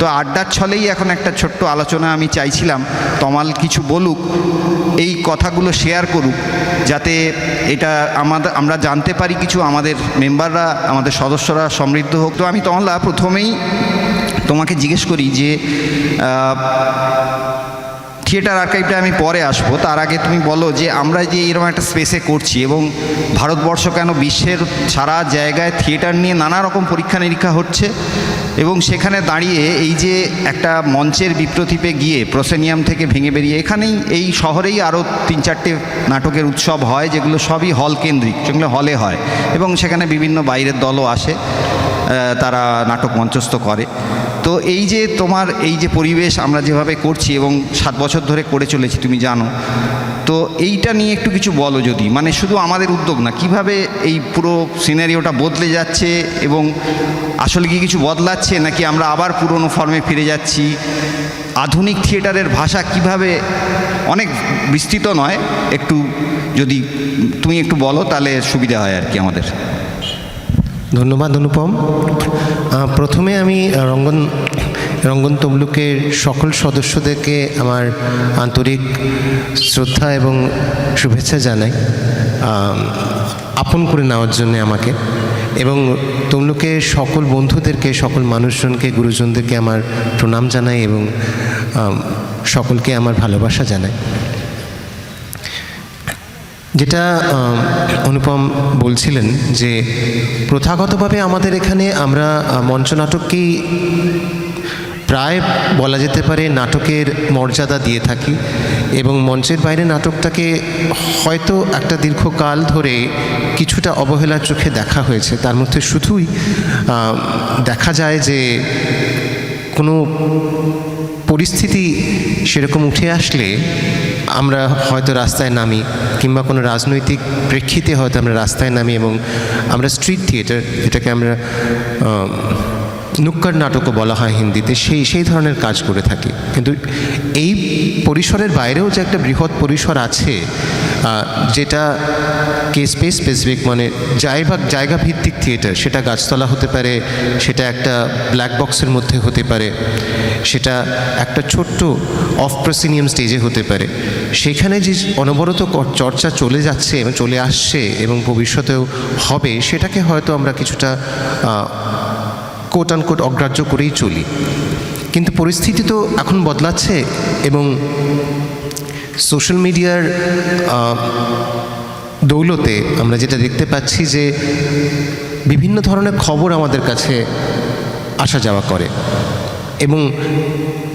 তো আড্ডার ছলেই এখন একটা ছোট্ট আলোচনা আমি চাইছিলাম, তমাল কিছু বলুক, এই কথাগুলো শেয়ার করুক, যাতে এটা আমরা জানতে পারি কিছু, আমাদের মেম্বাররা, আমাদের সদস্যরা সমৃদ্ধ হোক। তো আমি তমালদা প্রথমেই তোমাকে জিজ্ঞেস করি যে থিয়েটার আর্কাইভটা আমি পরে আসবো, তার আগে তুমি বলো যে আমরা যে এরকম একটা স্পেসে করছি এবং ভারতবর্ষ কেন বিশ্বের সারা জায়গায় থিয়েটার নিয়ে নানা রকম পরীক্ষা নিরীক্ষা হচ্ছে, এবং সেখানে দাঁড়িয়ে এই যে একটা মঞ্চের বিপ্রতীপে গিয়ে প্রসেনিয়াম থেকে ভেঙে বেরিয়ে এখানেই এই শহরেই আরও 3-4টে নাটকের উৎসব হয়, যেগুলো সবই হল কেন্দ্রিক, যেগুলো হলে হয়, এবং সেখানে বিভিন্ন বাইরের দলও আসে, তারা নাটক মঞ্চস্থ করে। তো এই যে তোমার এই যে পরিবেশ আমরা যেভাবে করছি এবং 7 বছর ধরে করে চলেছি তুমি জানো, তো এইটা নিয়ে একটু কিছু বলো যদি, মানে শুধু আমাদের উদ্যোগ না, কিভাবে এই পুরো সিনারিওটা বদলে যাচ্ছে এবং আসলে কি কিছু বদলাচ্ছে নাকি আমরা আবার পুরনো ফর্মে ফিরে যাচ্ছি, আধুনিক থিয়েটারের ভাষা কিভাবে, অনেক বিস্তৃত নয়, একটু যদি তুমি একটু বলো তাহলে সুবিধা হয় আর কি আমাদের। ধন্যবাদ অনুপম। প্রথমে আমি রঙ্গন তমলুকের সকল সদস্যদেরকে আমার আন্তরিক শ্রদ্ধা এবং শুভেচ্ছা জানাই আপন করে নেওয়ার জন্যে আমাকে, এবং তমলুকের সকল বন্ধুদেরকে, সকল মানুষজনকে, গুরুজনদেরকে আমার প্রণাম জানাই এবং সকলকে আমার ভালোবাসা জানাই। যেটা অনুপম বলছিলেন যে প্রথাগতভাবে আমাদের এখানে আমরা মঞ্চনাটককেই প্রায় বলা যেতে পারে নাটকের মর্যাদা দিয়ে থাকি, এবং মঞ্চের বাইরে নাটকটাকে হয়তো একটা দীর্ঘকাল ধরে কিছুটা অবহেলার চোখে দেখা হয়েছে। তার মধ্যে শুধুই দেখা যায় যে কোনো পরিস্থিতি সেরকম উঠে আসলে আমরা হয়তো রাস্তায় নামি, কিংবা কোনো রাজনৈতিক প্রেক্ষিতে হয়তো আমরা রাস্তায় নামি এবং আমরা স্ট্রিট থিয়েটার, এটাকে আমরা নুক্কড় নাটকও বলা হয় হিন্দিতে, সেই ধরনের কাজ করে থাকি। কিন্তু এই পরিসরের বাইরেও যে একটা বৃহৎ পরিসর আছে, যেটা স্পেস স্পেসিফিক, মানে জায়গা ভিত্তিক থিয়েটার, সেটা গাছতলা হতে পারে, সেটা একটা ব্ল্যাক বক্সের মধ্যে হতে পারে, সেটা একটা ছোট্ট অফ প্রসিনিয়াম স্টেজে হতে পারে। সেখানে যে অনবরত চর্চা চলে যাচ্ছে এবং চলে আসছে এবং ভবিষ্যতেও হবে, সেটাকে হয়তো আমরা কিছুটা কোট আনকোট অগ্রাহ্য করেই চলি। কিন্তু পরিস্থিতি তো এখন বদলাচ্ছে, এবং সোশ্যাল মিডিয়ার দৌলতে আমরা যেটা দেখতে পাচ্ছি যে বিভিন্ন ধরনের খবর আমাদের কাছে আসা যাওয়া করে, এবং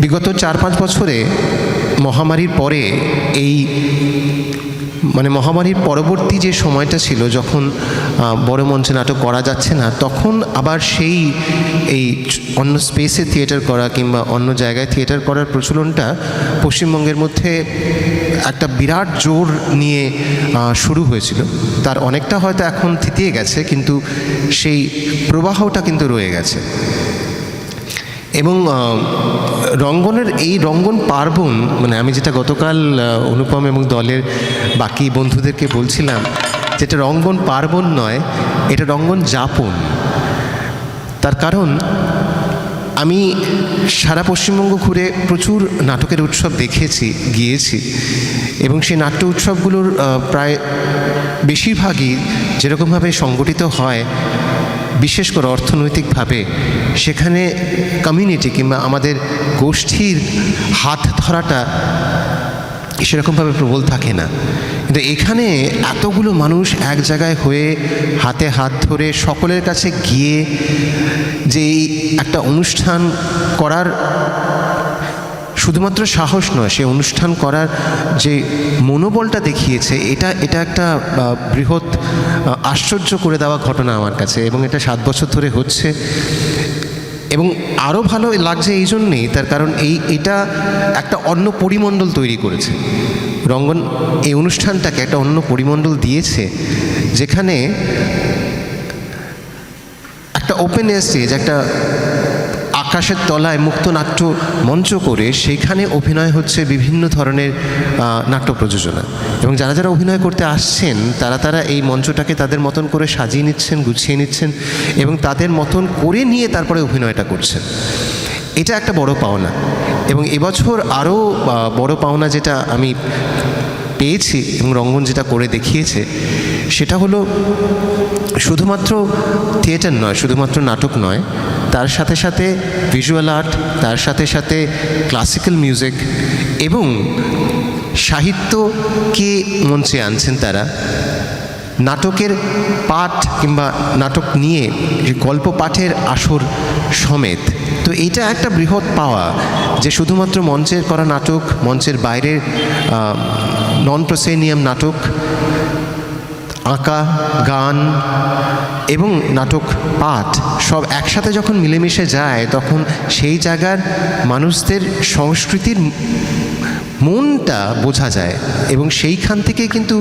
বিগত 4-5 বছরে মহামারীর পরে মহামারীর পরবর্তী যে সময়টা ছিল, যখন বড় মঞ্চে নাটক করা যাচ্ছে না, তখন আবার এই অন্য স্পেসে থিয়েটার করা কিংবা অন্য জায়গায় থিয়েটার করার প্রচলনটা পশ্চিমবঙ্গের মধ্যে একটা বিরাট জোর নিয়ে শুরু হয়েছিল। তার অনেকটা হয়তো এখন থিতিয়ে গেছে, কিন্তু সেই প্রবাহটা কিন্তু রয়ে গেছে। এবং রঙ্গনের এই রঙ্গন পার্বণ, মানে আমি যেটা গতকাল অনুপম এবং দলের বাকি বন্ধুদেরকে বলছিলাম, যেটা রঙ্গন পার্বণ নয়, এটা রঙ্গন যাপন। তার কারণ আমি সারা পশ্চিমবঙ্গ ঘুরে প্রচুর নাটকের উৎসব গিয়েছি, এবং সেই নাট্য উৎসবগুলোর প্রায় বেশিরভাগই যেরকমভাবে সংগঠিত হয়, বিশেষ করে অর্থনৈতিকভাবে, সেখানে কমিউনিটি কিংবা আমাদের গোষ্ঠীর হাত ধরাটা সেরকমভাবে প্রবল থাকে না। কিন্তু এখানে এতগুলো মানুষ এক জায়গায় হয়ে হাতে হাত ধরে সকলের কাছে গিয়ে যে একটা অনুষ্ঠান করার শুধুমাত্র সাহস নয়, সে অনুষ্ঠান করার যে মনোবলটা দেখিয়েছে, এটা একটা বৃহৎ আশ্চর্য করে দেওয়া ঘটনা আমার কাছে, এবং এটা 7 বছর ধরে হচ্ছে। এবং আরও ভালো লাগছে এই জন্যেই, তার কারণ এটা একটা অন্য পরিমণ্ডল তৈরি করেছে। রঙ্গন এই অনুষ্ঠানটাকে একটা অন্য পরিমণ্ডল দিয়েছে, যেখানে একটা ওপেন স্টেজ, একটা আকাশের তলায় মুক্ত নাট্য মঞ্চ করে সেইখানে অভিনয় হচ্ছে বিভিন্ন ধরনের নাট্য প্রযোজনা, এবং যারা যারা অভিনয় করতে আসছেন তারা এই মঞ্চটাকে তাদের মতন করে সাজিয়ে নিচ্ছেন, গুছিয়ে নিচ্ছেন, এবং তাদের মতন করে নিয়ে তারপরে অভিনয়টা করছেন। এটা একটা বড় পাওনা। এবং এবছর আরও বড় পাওনা যেটা আমি পেয়েছি এবং রঙ্গন যেটা করে দেখিয়েছে, সেটা হলো শুধুমাত্র থিয়েটার নয়, শুধুমাত্র নাটক নয়, তার সাথে সাথে ভিজুয়াল আর্ট, তার সাথে সাথে ক্লাসিক্যাল মিউজিক এবং সাহিত্যকে মঞ্চে আনছেন তারা। নাটকের পাঠ কিংবা নাটক নিয়ে যে গল্প পাঠের আসর সমেত। তো এইটা একটা বৃহৎ পাওয়া, যে শুধুমাত্র মঞ্চের করা নাটক, মঞ্চের বাইরের নন প্রসেনিয়াম নাটক, আঁকা, গান এবং নাটক পাঠ সব একসাথে যখন মিলেমিশে যায়, তখন সেই জায়গার মানুষদের সংস্কৃতির মনটা বোঝা যায় এবং সেইখান থেকে কিন্তু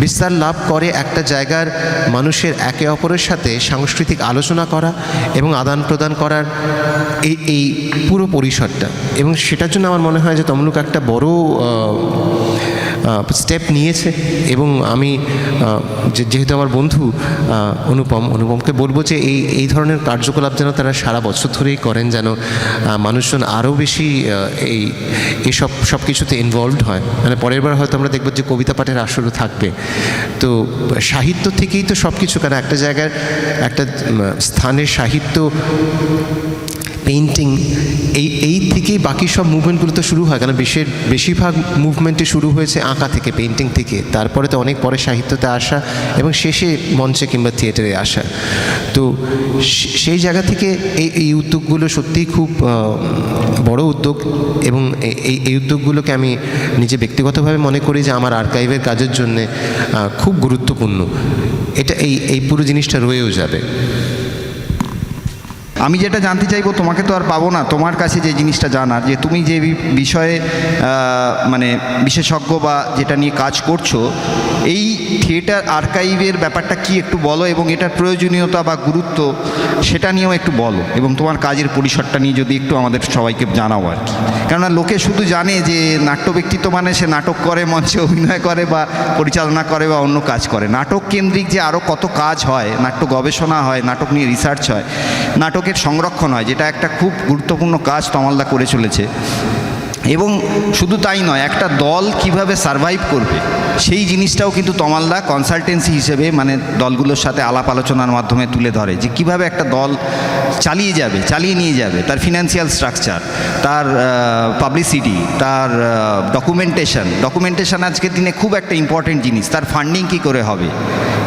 বিস্তার লাভ করে একটা জায়গার মানুষের একে অপরের সাথে সাংস্কৃতিক আলোচনা করা এবং আদান প্রদান করার এই পুরো পরিসরটা। এবং সেটার জন্য আমার মনে হয় যে তমলুক একটা বড় স্টেপ নিয়েছে। এবং আমি যেহেতু আমার বন্ধু অনুপমকে বলবো যে এই ধরনের কার্যকলাপ যেন তারা সারা বছর ধরেই করেন, যেন মানুষজন আরও বেশি এইসব সব কিছুতে ইনভলভড হয়। মানে পরের বার হয়তো আমরা দেখব যে কবিতা পাঠের আসরও থাকবে। তো সাহিত্য থেকেই তো সব কিছু, কারণ একটা জায়গার একটা স্থানের সাহিত্য, পেইন্টিং, এই থেকেই বাকি সব মুভমেন্টগুলো তো শুরু হয়। কারণ বেশিরভাগ মুভমেন্টে শুরু হয়েছে আঁকা থেকে, পেইন্টিং থেকে, তারপরে তো অনেক পরে সাহিত্যতে আসা এবং শেষে মঞ্চে কিংবা থিয়েটারে আসা। তো সেই জায়গা থেকে এই উদ্যোগগুলো সত্যিই খুব বড় উদ্যোগ। এবং এই উদ্যোগগুলোকে আমি নিজে ব্যক্তিগতভাবে মনে করি যে আমার আর্কাইভের কাজের জন্যে খুব গুরুত্বপূর্ণ। এটা এই পুরো জিনিসটা রয়েও যাবে। আমি যেটা জানতে চাইবো, তোমাকে তো আর পাবো না, তোমার কাছে যে জিনিসটা জানার, যে তুমি যে বিষয়ে মানে বিশেষজ্ঞ বা যেটা নিয়ে কাজ করছো, এই থিয়েটার আর্কাইভের ব্যাপারটা কি একটু বলো, এবং এটার প্রয়োজনীয়তা বা গুরুত্ব সেটা নিয়েও একটু বলো, এবং তোমার কাজের পরিসরটা নিয়ে যদি একটু আমাদের সবাইকে জানাও আর কি। কেননা লোকে শুধু জানে যে নাট্য ব্যক্তিত্ব মানে সে নাটক করে, মঞ্চে অভিনয় করে বা পরিচালনা করে বা অন্য কাজ করে। নাটক কেন্দ্রিক যে আরও কত কাজ হয়, নাট্য গবেষণা হয়, নাটক নিয়ে রিসার্চ হয়, নাটকের সংরক্ষণ হয়, যেটা একটা খুব গুরুত্বপূর্ণ কাজ তমালদা করে চলেছে। এবং শুধু তাই নয়, একটা দল কিভাবে সারভাইভ করবে সেই জিনিসটাও কিন্তু তমালদা কনসালটেন্সি হিসেবে মানে দলগুলোর সাথে আলাপ আলোচনার মাধ্যমে তুলে ধরে, যে কিভাবে একটা দল চালিয়ে নিয়ে যাবে, তার ফিনান্সিয়াল স্ট্রাকচার, তার পাবলিসিটি, তার ডকুমেন্টেশন আজকের দিনে খুব একটা ইম্পর্টেন্ট জিনিস। তার ফান্ডিং কী করে হবে,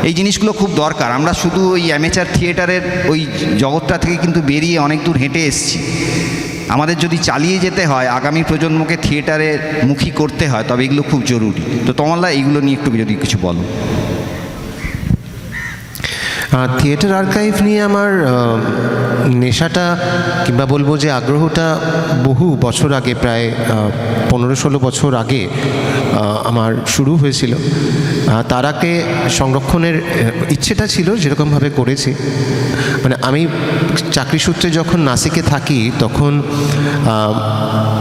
এই জিনিসগুলো খুব দরকার। আমরা শুধু ওই অ্যামেচার থিয়েটারের ওই জগৎটা থেকে কিন্তু বেরিয়ে অনেক দূর হেঁটে এসেছি। আমাদের যদি চালিয়ে যেতে হয়, আগামী প্রজন্মকে থিয়েটারে মুখী করতে হয়, তবে এগুলো খুব জরুরি। তো তমালদা এইগুলো নিয়ে একটু যদি কিছু বলো। থিয়েটার আর্কাইভ নিয়ে আমার নেশাটা কিংবা বলবো যে আগ্রহটা বহু বছর আগে, প্রায় 15-16 বছর আগে আমার শুরু হয়েছিল। তার আগে সংরক্ষণের ইচ্ছেটা ছিল, যেরকমভাবে করেছি। মানে আমি চাকরি সূত্রে যখন নাসিকে থাকি, তখন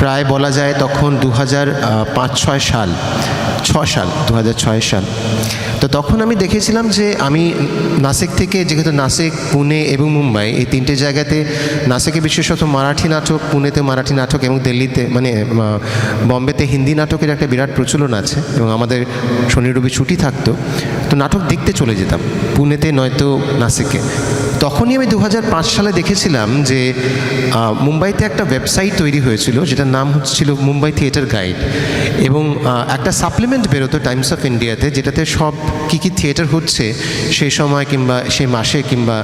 প্রায় বলা যায় তখন 2005-6 সাল, 2006 সাল। তো তখন আমি দেখেছিলাম যে আমি নাসিক থেকে, যেহেতু নাসিক, পুনে এবং মুম্বাই এই তিনটে জায়গাতে, নাসিকে বিশেষত মারাঠি নাটক, পুনেতে মারাঠি নাটক এবং দিল্লিতে মানে বম্বেতে হিন্দি নাটকের একটা বিরাট প্রচলন আছে। এবং আমাদের শনি রবি ছুটি থাকতো, তো নাটক দেখতে চলে যেতাম পুনেতে নয়তো নাসিকে। তখনই আমি 2005 সালে দেখেছিলাম যে মুম্বাইতে একটা ওয়েবসাইট তৈরি হয়েছিল, যেটার নাম হচ্ছিল মুম্বাই থিয়েটার গাইড। এবং একটা সাপ্লিমেন্ট বেরোতো টাইমস অফ ইন্ডিয়াতে, যেটাতে সব কী থিয়েটার হচ্ছে সেই সময় কিংবা সেই মাসে কিংবা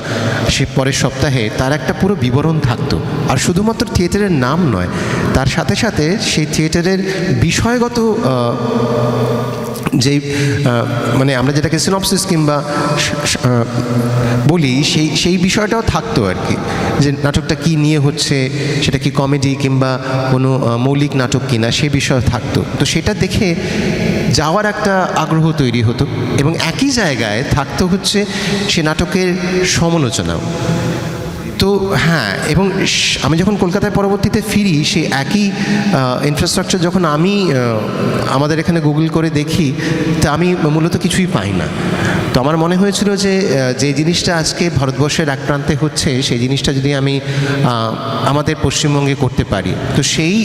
সে পরের সপ্তাহে, তার একটা পুরো বিবরণ থাকতো। আর শুধুমাত্র থিয়েটারের নাম নয়, তার সাথে সাথে সেই থিয়েটারের বিষয়গত যেই মানে আমরা যেটাকে সিনপসিস কিংবা বলি, সেই বিষয়টাও থাকতো আর কি, যে নাটকটা কি নিয়ে হচ্ছে, সেটা কি কমেডি কিংবা কোনো মৌলিক নাটক কিনা, সে বিষয় থাকতো। তো সেটা দেখে যাওয়ার একটা আগ্রহ তৈরি হতো। এবং একই জায়গায় থাকতো হচ্ছে সে নাটকের সমালোচনাও। তো হ্যাঁ, এবং আমি যখন কলকাতায় পরবর্তীতে ফিরি সেই একই ইনফ্রাস্ট্রাকচার যখন আমি আমাদের এখানে গুগল করে দেখি, তা আমি মূলত কিছুই পাই না। তো আমার মনে হয়েছিল যে যে জিনিসটা আজকে ভারতবর্ষের এক প্রান্তে হচ্ছে সেই জিনিসটা যদি আমি আমাদের পশ্চিমবঙ্গে করতে পারি, তো সেই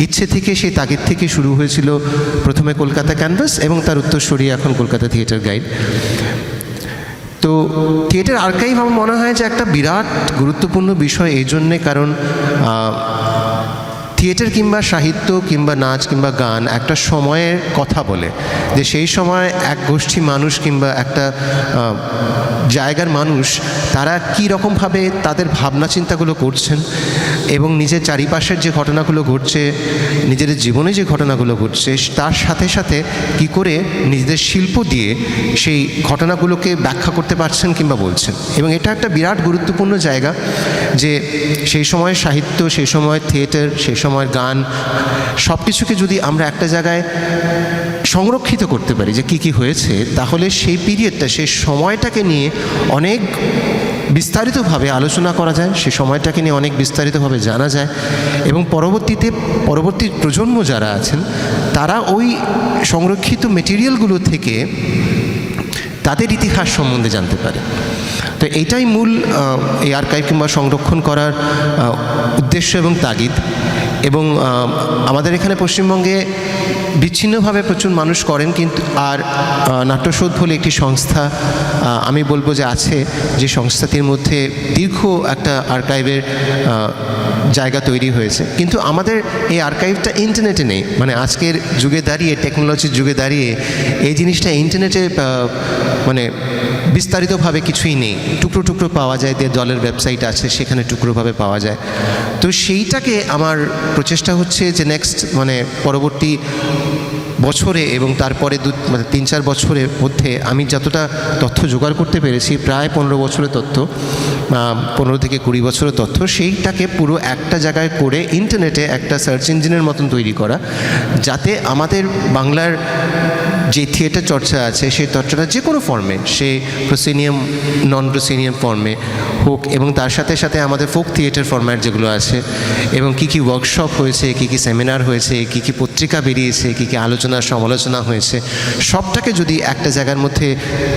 ইচ্ছে থেকে, সেই তাগিদ থেকে শুরু হয়েছিল প্রথমে কলকাতা ক্যানভাস এবং তার উত্তরসূরি এখন কলকাতা থিয়েটার গাইড। তো থিয়েটার আর্কাইভ আমার মনে হয় যে একটা বিরাট গুরুত্বপূর্ণ বিষয় এই জন্যে, কারণ থিয়েটার কিংবা সাহিত্য কিংবা নাচ কিংবা গান একটা সময়ের কথা বলে, যে সেই সময় এক গোষ্ঠী মানুষ কিংবা একটা জায়গার মানুষ তারা কী রকমভাবে তাদের ভাবনা চিন্তাগুলো করছেন এবং নিজের চারিপাশের যে ঘটনাগুলো ঘটছে, নিজেদের জীবনে যে ঘটনাগুলো ঘটছে, তার সাথে সাথে কি করে নিজেদের শিল্প দিয়ে সেই ঘটনাগুলোকে ব্যাখ্যা করতে পারছেন কিংবা বলছেন। এবং এটা একটা বিরাট গুরুত্বপূর্ণ জায়গা, যে সেই সময় সাহিত্য, সেই সময় থিয়েটার, সেই সময় গান, সব কিছুকে যদি আমরা একটা জায়গায় সংরক্ষিত করতে পারি যে কী হয়েছে, তাহলে সেই পিরিয়ডটা, সেই সময়টাকে নিয়ে অনেক বিস্তারিতভাবে আলোচনা করা যায়, সে সময়টাকে নিয়ে অনেক বিস্তারিতভাবে জানা যায়, এবং পরবর্তী প্রজন্ম যারা আছেন তারা ওই সংরক্ষিত মেটেরিয়ালগুলো থেকে তাদের ইতিহাস সম্বন্ধে জানতে পারে। তো এইটাই মূল এই আর্কাইভ কিংবা সংরক্ষণ করার উদ্দেশ্য এবং তাগিদ। এবং আমাদের এখানে পশ্চিমবঙ্গে বিচ্ছিন্নভাবে প্রচুর মানুষ করেন, কিন্তু আর নাট্যশোধ বলে একটি সংস্থা আমি বলবো যে আছে, যে সংস্থাটির মধ্যে দীর্ঘ একটা আর্কাইভের জায়গা তৈরি হয়েছে। কিন্তু আমাদের এই আর্কাইভটা ইন্টারনেটে নেই, মানে আজকের যুগে দাঁড়িয়ে, টেকনোলজির যুগে দাঁড়িয়ে এই জিনিসটা ইন্টারনেটে মানে বিস্তারিতভাবে কিছুই নেই, টুকরো টুকরো পাওয়া যায়, দলের ওয়েবসাইট আছে সেখানে টুকরোভাবে পাওয়া যায়। তো সেইটাকে আমার প্রচেষ্টা হচ্ছে যে নেক্সট মানে পরবর্তী বছরে এবং তারপরে 3-4 বছরের মধ্যে আমি যতটা তথ্য জোগাড় করতে পেরেছি, প্রায় 15 বছরের তথ্য, 15 থেকে 20 বছরের তথ্য, সেইটাকে পুরো একটা জায়গায় করে ইন্টারনেটে একটা সার্চ ইঞ্জিনের মতন তৈরি করা, যাতে আমাদের বাংলার যে থিয়েটার চর্চা আছে সেই চর্চাটা যে কোনো ফর্মে, সে প্রসিনিয়াম নন প্রসিনিয়াম ফর্মে হোক, এবং তার সাথে সাথে আমাদের ফোক থিয়েটার ফরম্যাট যেগুলো আছে, এবং কী কী ওয়ার্কশপ হয়েছে, কী কী সেমিনার হয়েছে, কী কী পত্রিকা বেরিয়েছে, কী কী আলোচনা সমালোচনা হয়েছে, সবটাকে যদি একটা জায়গার মধ্যে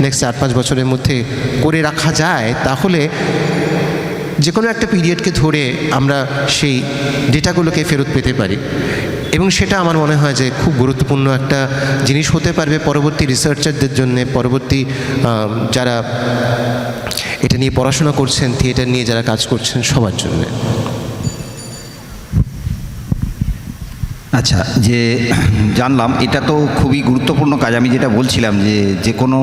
নেক্সট 4-5 বছরের মধ্যে করে রাখা যায়, তাহলে যে কোনো একটা পিরিয়ডকে ধরে আমরা সেই ডেটাগুলোকে ফেরত পেতে পারি। এবং সেটা আমার মনে হয় যে খুব গুরুত্বপূর্ণ একটা জিনিস হতে পারবে পরবর্তী রিসার্চারদের জন্যে, পরবর্তী যারা এটা নিয়ে পড়াশোনা করছেন, থিয়েটার নিয়ে যারা কাজ করছেন, সবার জন্যে। আচ্ছা, যে জানলাম এটা তো খুবই গুরুত্বপূর্ণ কাজ। আমি যেটা বলছিলাম যে কোনো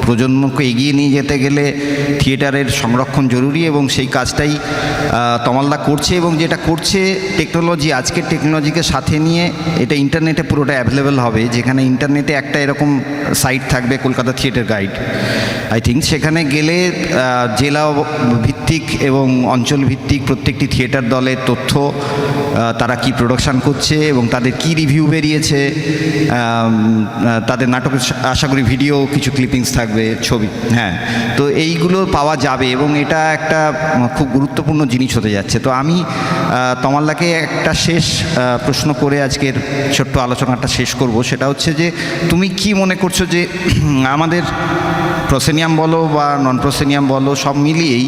প্রজন্মকে এগিয়ে নিয়ে যেতে গেলে থিয়েটারের সংরক্ষণ জরুরি, এবং সেই কাজটাই তমালদা করছে। এবং যেটা করছে টেকনোলজি, আজকের টেকনোলজিকে সাথে নিয়ে এটা ইন্টারনেটে পুরোটা অ্যাভেলেবেল হবে, যেখানে ইন্টারনেটে একটা এরকম সাইট থাকবে Kolkata theatre guide, I think. সেখানে গেলে জেলা ভিত্তিক এবং অঞ্চল ভিত্তিক প্রত্যেকটি থিয়েটার দলের তথ্য, তারা কি প্রোডাকশান করছে এবং তাদের কি রিভিউ বেরিয়েছে, তাদের নাটকের আশা করি ভিডিও কিছু ক্লিপিংস থাকবে, ছবি, হ্যাঁ, তো এইগুলো পাওয়া যাবে এবং এটা একটা খুব গুরুত্বপূর্ণ জিনিস হতে যাচ্ছে। তো আমি তমালদাকে একটা শেষ প্রশ্ন করে আজকের ছোট্ট আলোচনাটা শেষ করব। সেটা হচ্ছে যে তুমি কি মনে করছো যে আমাদের প্রসেনিয়াম বলো বা নন প্রসেনিয়াম বলো, সব মিলিয়েই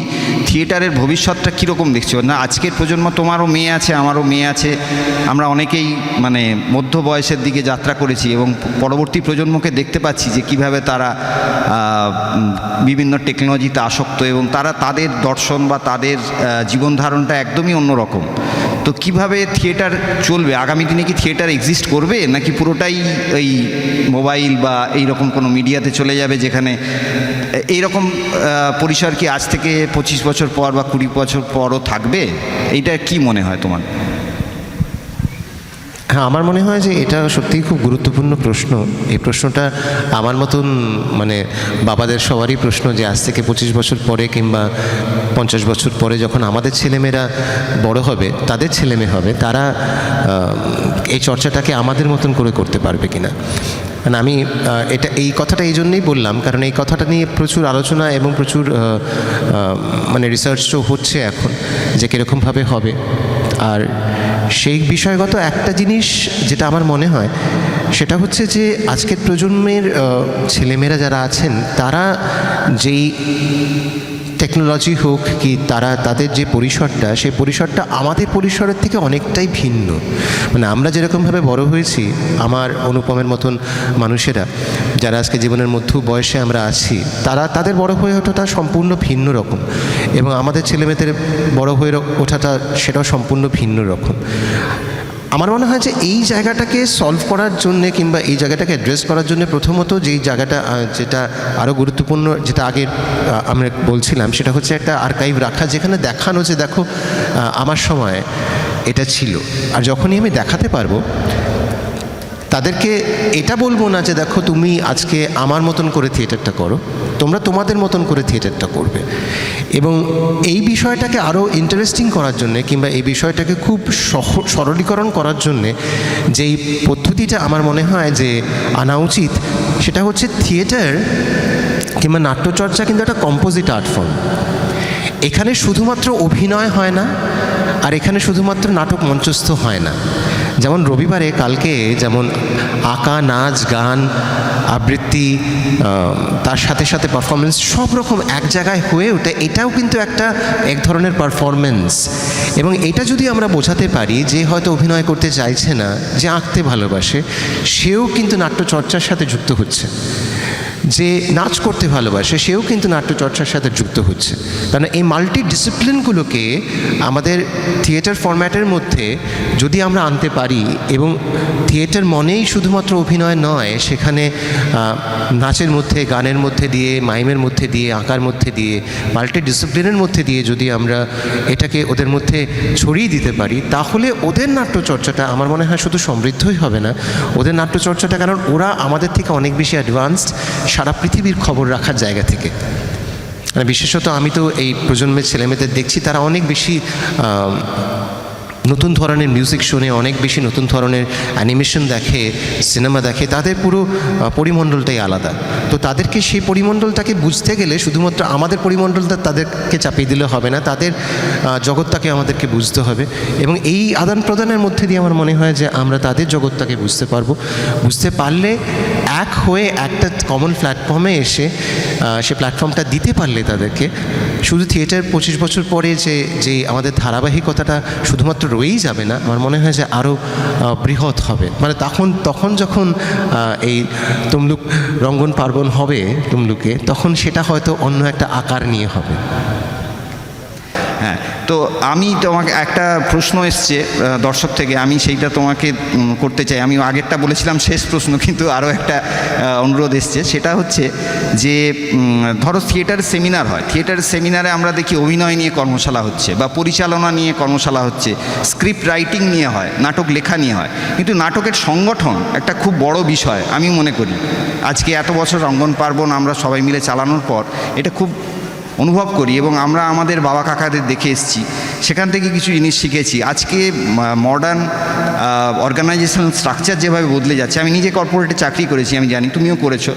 থিয়েটারের ভবিষ্যৎটা কীরকম দেখছো? না আজকের প্রজন্ম, তোমারও মেয়ে আছে, আমারও মেয়ে আছে, আমরা অনেকেই মানে মধ্য বয়সের দিকে যাত্রা করেছি, এবং পরবর্তী প্রজন্মকে দেখতে পাচ্ছি যে কিভাবে তারা বিভিন্ন টেকনোলজিতে আসক্ত, এবং তারা তাদের দর্শন বা তাদের জীবনধারণটা একদমই অন্যরকম। তো কিভাবে থিয়েটার চলবে আগামী দিনে? কি থিয়েটার এক্সিস্ট করবে, নাকি পুরোটাই এই মোবাইল বা এইরকম কোনো মিডিয়াতে চলে যাবে, যেখানে এইরকম পরিসর কি আজ থেকে 25 বছর পর বা 20 বছর পরও থাকবে? এইটা কি মনে হয় তোমার? হ্যাঁ, আমার মনে হয় যে এটা সত্যিই খুব গুরুত্বপূর্ণ প্রশ্ন। এই প্রশ্নটা আমার মতন মানে বাবাদের সবারই প্রশ্ন, যে আজ থেকে 25 বছর পরে কিংবা 50 বছর পরে যখন আমাদের ছেলেমেয়েরা বড় হবে, তাদের ছেলেমেয়ে হবে, তারা এই চর্চাটাকে আমাদের মতন করে করতে পারবে কিনা। মানে আমি এই কথাটা এই জন্যই বললাম, কারণ এই কথাটা নিয়ে প্রচুর আলোচনা এবং প্রচুর মানে রিসার্চও হচ্ছে এখন যে কীরকমভাবে হবে। আর সেই বিষয়গত একটা জিনিস যেটা আমার মনে হয় সেটা হচ্ছে যে আজকের প্রজন্মের ছেলেমেয়েরা যারা আছেন তারা যেই টেকনোলজি হোক কি তাদের যে পরিসরটা, সেই পরিসরটা আমাদের পরিসরের থেকে অনেকটাই ভিন্ন। মানে আমরা যেরকমভাবে বড় হয়েছি, আমার অনুপমের মতন মানুষেরা যারা আজকে জীবনের মধ্য বয়সে আমরা আছি, তাদের বড় হয়ে ওঠাটা সম্পূর্ণ ভিন্ন রকম, এবং আমাদের ছেলেমেয়েদের বড় হয়ে ওঠাটা সেটাও সম্পূর্ণ ভিন্ন রকম। আমার মনে হয় যে এই জায়গাটাকে সলভ করার জন্যে কিংবা এই জায়গাটাকে অ্যাড্রেস করার জন্য প্রথমত যেই জায়গাটা যেটা আরও গুরুত্বপূর্ণ, যেটা আগে আমরা বলছিলাম, সেটা হচ্ছে একটা আর্কাইভ রাখা, যেখানে দেখানো যে দেখো আমার সময় এটা ছিল। আর যখনই আমি দেখাতে পারবো, তাদেরকে এটা বলবো না যে দেখো তুমি আজকে আমার মতন করে থিয়েটারটা করো, তোমরা তোমাদের মতন করে থিয়েটারটা করবে। এবং এই বিষয়টাকে আরও ইন্টারেস্টিং করার জন্যে কিংবা এই বিষয়টাকে খুব সরলীকরণ করার জন্যে যেই পদ্ধতিটা আমার মনে হয় যে আনা উচিত, সেটা হচ্ছে থিয়েটার কিংবা নাট্যচর্চা কিন্তু একটা কম্পোজিট আর্ট ফর্ম। এখানে শুধুমাত্র অভিনয় হয় না, আর এখানে শুধুমাত্র নাটক মঞ্চস্থ হয় না। যেমন রবিবারে কালকে যেমন আঁকা, নাচ, গান, আবৃত্তি, তার সাথে সাথে পারফরমেন্স সব রকম এক জায়গায় হয়ে ওঠে, এটাও কিন্তু এক ধরনের পারফরমেন্স। এবং এটা যদি আমরা বোঝাতে পারি যে হয়তো অভিনয় করতে চাইছে না, যে আঁকতে ভালোবাসে, সেও কিন্তু নাট্যচর্চার সাথে যুক্ত হচ্ছে। যে নাচ করতে ভালোবাসে, সেও কিন্তু নাট্যচর্চার সাথে যুক্ত হচ্ছে। কারণ এই মাল্টি ডিসিপ্লিনগুলোকে আমাদের থিয়েটার ফরম্যাটের মধ্যে যদি আমরা আনতে পারি, এবং থিয়েটার মনেই শুধুমাত্র অভিনয় নয়, সেখানে নাচের মধ্যে, গানের মধ্যে দিয়ে, মাইমের মধ্যে দিয়ে, আঁকার মধ্যে দিয়ে, মাল্টি ডিসিপ্লিনের মধ্যে দিয়ে যদি আমরা এটাকে ওদের মধ্যে ছড়িয়ে দিতে পারি, তাহলে ওদের নাট্যচর্চাটা আমার মনে হয় শুধু সমৃদ্ধই হবে না, ওদের নাট্যচর্চাটা, কারণ ওরা আমাদের থেকে অনেক বেশি অ্যাডভান্সড সারা পৃথিবীর খবর রাখার জায়গা থেকে। বিশেষত আমি তো এই প্রজন্মের ছেলেমেয়েদের দেখছি, তারা অনেক বেশি নতুন ধরনের মিউজিক শোনে, অনেক বেশি নতুন ধরনের অ্যানিমেশন দেখে, সিনেমা দেখে, তাদের পুরো পরিমণ্ডলটাই আলাদা। তো তাদেরকে সেই পরিমণ্ডলটাকে বুঝতে গেলে শুধুমাত্র আমাদের পরিমণ্ডলটা তাদেরকে চাপিয়ে দিলে হবে না, তাদের জগৎটাকে আমাদেরকে বুঝতে হবে। এবং এই আদান প্রদানের মধ্যে দিয়ে আমার মনে হয় যে আমরা তাদের জগৎটাকে বুঝতে পারবো। বুঝতে পারলে এক হয়ে একটা কমন প্ল্যাটফর্মে এসে সে প্ল্যাটফর্মটা দিতে পারলে তাদেরকে, শুধু থিয়েটার 25 বছর পরে যে আমাদের ধারাবাহিকতাটা শুধুমাত্র রয়েই যাবে না, আমার মনে হয় যে আরও বৃহৎ হবে। মানে তখন যখন এই তমলুক রঙ্গন পার্বণ হবে তমলুকে, তখন সেটা হয়তো অন্য একটা আকার নিয়ে হবে। হ্যাঁ, তো আমি তোমাকে একটা প্রশ্ন এসছে দর্শক থেকে, আমি সেইটা তোমাকে করতে চাই। আমি আগেরটা বলেছিলাম শেষ প্রশ্ন, কিন্তু আরও একটা অনুরোধ এসছে। সেটা হচ্ছে যে ধরো থিয়েটার সেমিনার হয়, থিয়েটার সেমিনারে আমরা দেখি অভিনয় নিয়ে কর্মশালা হচ্ছে, বা পরিচালনা নিয়ে কর্মশালা হচ্ছে, স্ক্রিপ্ট রাইটিং নিয়ে হয়, নাটক লেখা নিয়ে হয়। কিন্তু নাটকের সংগঠন একটা খুব বড় বিষয় আমি মনে করি। আজকে এত বছর রঙ্গন পার্বণ আমরা সবাই মিলে চালানোর পর এটা খুব অনুভব করি, এবং আমরা আমাদের বাবা কাকাদের দেখে এসেছি, সেখান থেকে কিছু জিনিস শিখেছি। আজকে মডার্ন অর্গানাইজেশনাল স্ট্রাকচার যেভাবে বদলে যাচ্ছে, আমি নিজে কর্পোরেটে চাকরি করেছি, আমি জানি তুমিও করেছো,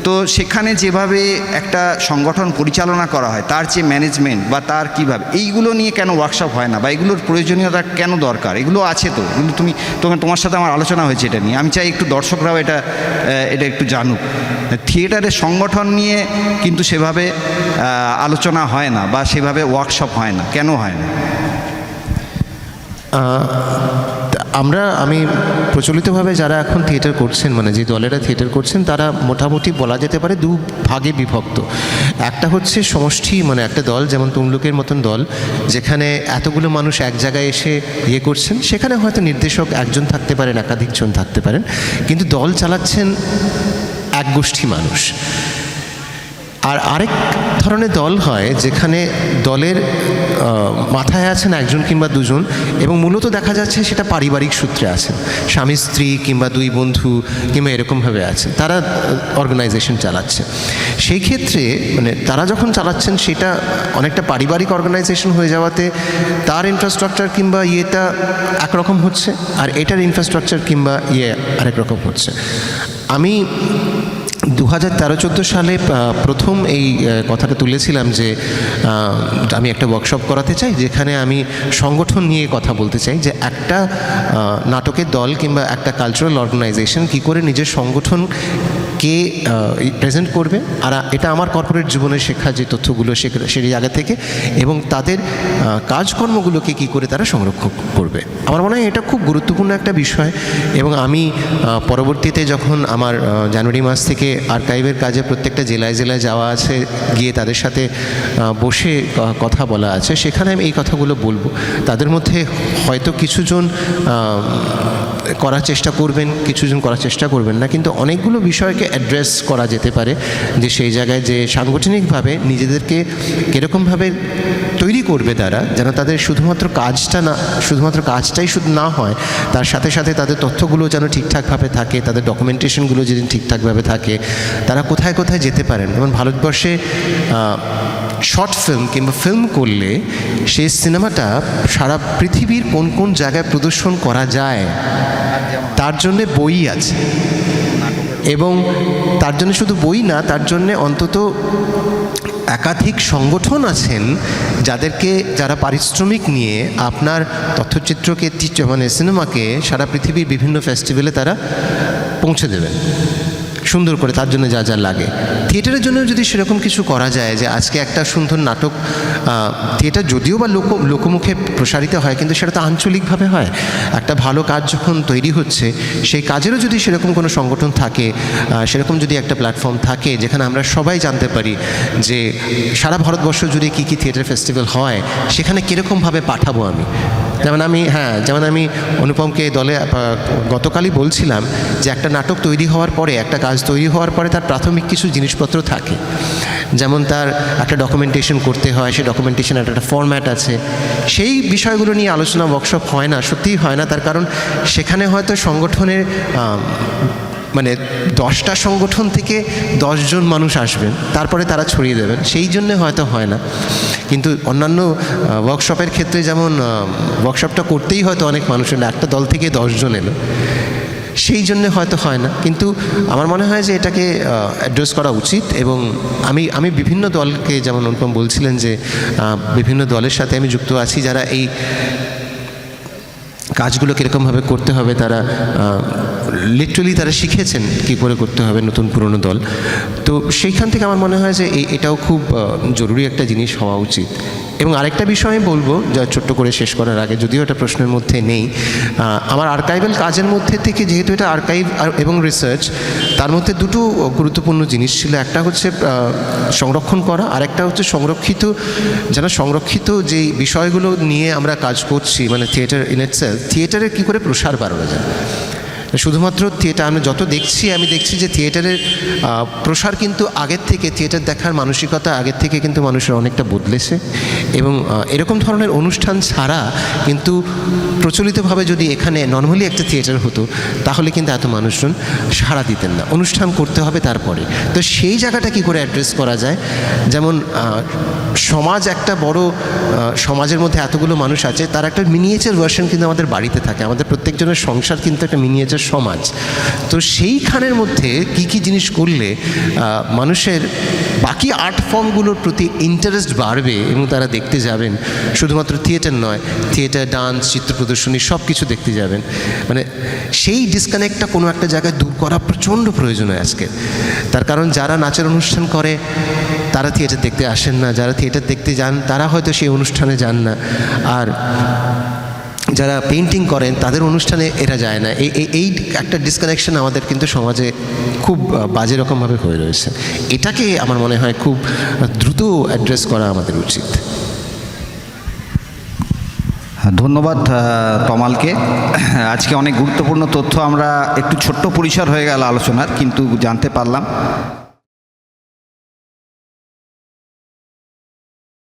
তো সেখানে যেভাবে একটা সংগঠন পরিচালনা করা হয়, তার যে ম্যানেজমেন্ট বা তার কীভাবে, এইগুলো নিয়ে কেন ওয়ার্কশপ হয় না, বা এগুলোর প্রয়োজনীয়তা কেন দরকার? এগুলো আছে তো, কিন্তু তোমার সাথে আমার আলোচনা হয়েছে এটা নিয়ে, আমি চাই একটু দর্শকরাও এটা একটু জানুক। থিয়েটারের সংগঠন নিয়ে কিন্তু সেভাবে আলোচনা হয় না, বা সেভাবে ওয়ার্কশপ হয় না, কেন হয় না? আমি প্রচলিতভাবে যারা এখন থিয়েটার করছেন, মানে যে দলেরা থিয়েটার করছেন, তারা মোটামুটি বলা যেতে পারে দু ভাগে বিভক্ত। একটা হচ্ছে সমষ্টি, মানে একটা দল, যেমন তমলুকের মতন দল, যেখানে এতগুলো মানুষ এক জায়গায় এসে করছেন, সেখানে হয়তো নির্দেশক একজন থাকতে পারেন, একাধিকজন থাকতে পারেন, কিন্তু দল চালাচ্ছেন এক গোষ্ঠী মানুষ। আর আরেক ধরনের দল হয় যেখানে দলের মাথায় আছেন একজন কিংবা দুজন, এবং মূলত দেখা যাচ্ছে সেটা পারিবারিক সূত্রে আছেন, স্বামী স্ত্রী কিংবা দুই বন্ধু কিংবা এরকমভাবে আছেন, তারা অর্গানাইজেশন চালাচ্ছে। সেই ক্ষেত্রে মানে তারা যখন চালাচ্ছেন, সেটা অনেকটা পারিবারিক অর্গানাইজেশন হয়ে যাওয়াতে তার ইনফ্রাস্ট্রাকচার কিংবা একরকম হচ্ছে, আর এটার ইনফ্রাস্ট্রাকচার কিংবা আরেক রকম হচ্ছে। আমি 2013-14 সালে প্রথম এই কথাটা তুলেছিলাম যে আমি একটা ওয়ার্কশপ করাতে চাই, যেখানে আমি সংগঠন নিয়ে কথা বলতে চাই, যে একটা নাটকের দল কিংবা একটা কালচারাল অর্গানাইজেশন কী করে নিজের সংগঠনকে প্রেজেন্ট করবে। আর এটা আমার কর্পোরেট জীবনে শেখা যে তথ্যগুলো সেই জায়গা থেকে, এবং তাদের কাজকর্মগুলোকে কী করে তারা সংরক্ষণ করবে। আমার মনে হয় এটা খুব গুরুত্বপূর্ণ একটা বিষয়। এবং আমি পরবর্তীতে যখন আমার জানুয়ারি মাস থেকে আর্কাইভের কাজে প্রত্যেকটা জেলায় জেলায় যাওয়া আছে, গিয়ে তাদের সাথে বসে কথা বলা আছে, সেখানে আমি এই কথাগুলো বলবো। তাদের মধ্যে হয়তো কিছুজন করার চেষ্টা করবেন, কিছুজন করার চেষ্টা করবেন না, কিন্তু অনেকগুলো বিষয়কে অ্যাড্রেস করা যেতে পারে, যে সেই জায়গায় যে সাংগঠনিকভাবে নিজেদেরকে কীরকমভাবে তৈরি করবে তারা, যেন তাদের শুধুমাত্র কাজটাই শুধু না হয়, তার সাথে সাথে তাদের তথ্যগুলো যেন ঠিকঠাকভাবে থাকে, তাদের ডকুমেন্টেশনগুলো যেদিন ঠিকঠাকভাবে থাকে, তারা কোথায় কোথায় যেতে পারেন। যেমন ভারতবর্ষে শর্ট ফিল্ম কিংবা ফিল্ম করলে সেই সিনেমাটা সারা পৃথিবীর কোন কোন জায়গায় প্রদর্শন করা যায় তার জন্যে বই আছে, এবং তার জন্য শুধু বই না, তার জন্যে অন্তত একাধিক সংগঠন আছেন যারা পারিশ্রমিক নিয়ে আপনার তথ্যচিত্রকে মানে সিনেমাকে সারা পৃথিবীর বিভিন্ন ফেস্টিভ্যালে তারা পৌঁছে দেবেন সুন্দর করে, তার জন্য যা যা লাগে। থিয়েটারের জন্য যদি সেরকম কিছু করা যায়, যে আজকে একটা সুন্দর নাটক, থিয়েটার যদিও বা লোকমুখে প্রসারিত হয়, কিন্তু সেটা তো আঞ্চলিকভাবে হয়। একটা ভালো কাজ যখন তৈরি হচ্ছে, সেই কাজেরও যদি সেরকম কোনো সংগঠন থাকে, সেরকম যদি একটা প্ল্যাটফর্ম থাকে, যেখানে আমরা সবাই জানতে পারি যে সারা ভারতবর্ষ জুড়ে কী কী থিয়েটার ফেস্টিভ্যাল হয়, সেখানে কীরকমভাবে পাঠাবো আমি। যেমন আমি অনুপমকে দলে গতকালই বলছিলাম যে একটা নাটক তৈরি হওয়ার পরে, একটা কাজ তৈরি হওয়ার পরে তার প্রাথমিক কিছু জিনিসপত্র থাকে, যেমন তার একটা ডকুমেন্টেশন করতে হয়, সেই ডকুমেন্টেশন একটা ফরম্যাট আছে। সেই বিষয়গুলো নিয়ে আলোচনা ওয়ার্কশপ হয় না, সত্যিই হয় না। তার কারণ সেখানে হয়তো সংগঠনের মানে 10টা সংগঠন থেকে 10 জন মানুষ আসবেন, তারপরে তারা ছড়িয়ে দেবেন, সেই জন্যে হয়তো হয় না। কিন্তু অন্যান্য ওয়ার্কশপের ক্ষেত্রে যেমন ওয়ার্কশপটা করতেই হয়তো অনেক মানুষের, একটা দল থেকে 10 জন এলো, সেই জন্যে হয়তো হয় না। কিন্তু আমার মনে হয় যে এটাকে অ্যাড্রেস করা উচিত। এবং আমি বিভিন্ন দলকে, যেমন অনুপম বলছিলেন যে বিভিন্ন দলের সাথে আমি যুক্ত আছি, যারা এই কাজগুলো কীরকমভাবে করতে হবে তারা লিটারালি তারা শিখেছেন কী করে করতে হবে, নতুন পুরনো দল। তো সেইখান থেকে আমার মনে হয় যে এটাও খুব জরুরি একটা জিনিস হওয়া উচিত। এবং আরেকটা বিষয় আমি বলবো, যা ছোট্ট করে শেষ করার আগে, যদিও এটা প্রশ্নের মধ্যে নেই, আমার আর্কাইভাল কাজের মধ্যে থেকে, যেহেতু এটা আর্কাইভ এবং রিসার্চ, তার মধ্যে দুটো গুরুত্বপূর্ণ জিনিস ছিল। একটা হচ্ছে সংরক্ষণ করা, আর একটা হচ্ছে সংরক্ষিত যেই বিষয়গুলো নিয়ে আমরা কাজ করছি, মানে থিয়েটার ইন ইটসেলফ, থিয়েটারের কী করে প্রসার বাড়ানো যায়। শুধুমাত্র থিয়েটার আমি যত আমি দেখছি যে থিয়েটারের প্রসার কিন্তু আগের থেকে, থিয়েটার দেখার মানসিকতা আগের থেকে কিন্তু মানুষের অনেকটা বদলেছে। এবং এরকম ধরনের অনুষ্ঠান ছাড়া কিন্তু প্রচলিতভাবে যদি এখানে নর্মালি একটা থিয়েটার হতো, তাহলে কিন্তু এত মানুষজন সাড়া দিতেন না। অনুষ্ঠান করতে হবে তারপরে। তো সেই জায়গাটা কী করে অ্যাড্রেস করা যায়, যেমন সমাজ একটা বড় সমাজের মধ্যে এতগুলো মানুষ আছে, তার একটা মিনিয়েচার ভার্সন কিন্তু আমাদের বাড়িতে থাকে। আমাদের প্রত্যেকজনের সংসার কিন্তু একটা মিনিয়েচার সমাজ। তো সেইখানের মধ্যে কী কী জিনিস করলে মানুষের বাকি আর্ট ফর্মগুলোর প্রতি ইন্টারেস্ট বাড়বে এবং তারা দেখতে যাবেন, শুধুমাত্র থিয়েটার নয়, থিয়েটার, ডান্স, চিত্র প্রদর্শনী সব কিছু দেখতে যাবেন। মানে সেই ডিসকানেক্টটা কোনো একটা জায়গায় দূর করা প্রচণ্ড প্রয়োজন হয় আজকে। তার কারণ যারা নাচের অনুষ্ঠান করে তারা থিয়েটার দেখতে আসেন না, যারা থিয়েটার দেখতে যান তারা হয়তো সেই অনুষ্ঠানে যান না, আর যারা পেইন্টিং করেন তাদের অনুষ্ঠানে এরা যায় না। এই একটা ডিসকানেকশন আমাদের কিন্তু সমাজে খুব বাজে রকমভাবে হয়ে রয়েছে। এটাকে আমার মনে হয় খুব দ্রুত অ্যাড্রেস করা আমাদের উচিত। ধন্যবাদ তমালকে। আজকে অনেক গুরুত্বপূর্ণ তথ্য আমরা একটু ছোট্ট পরিসর হয়ে গেল আলোচনার, কিন্তু জানতে পারলাম।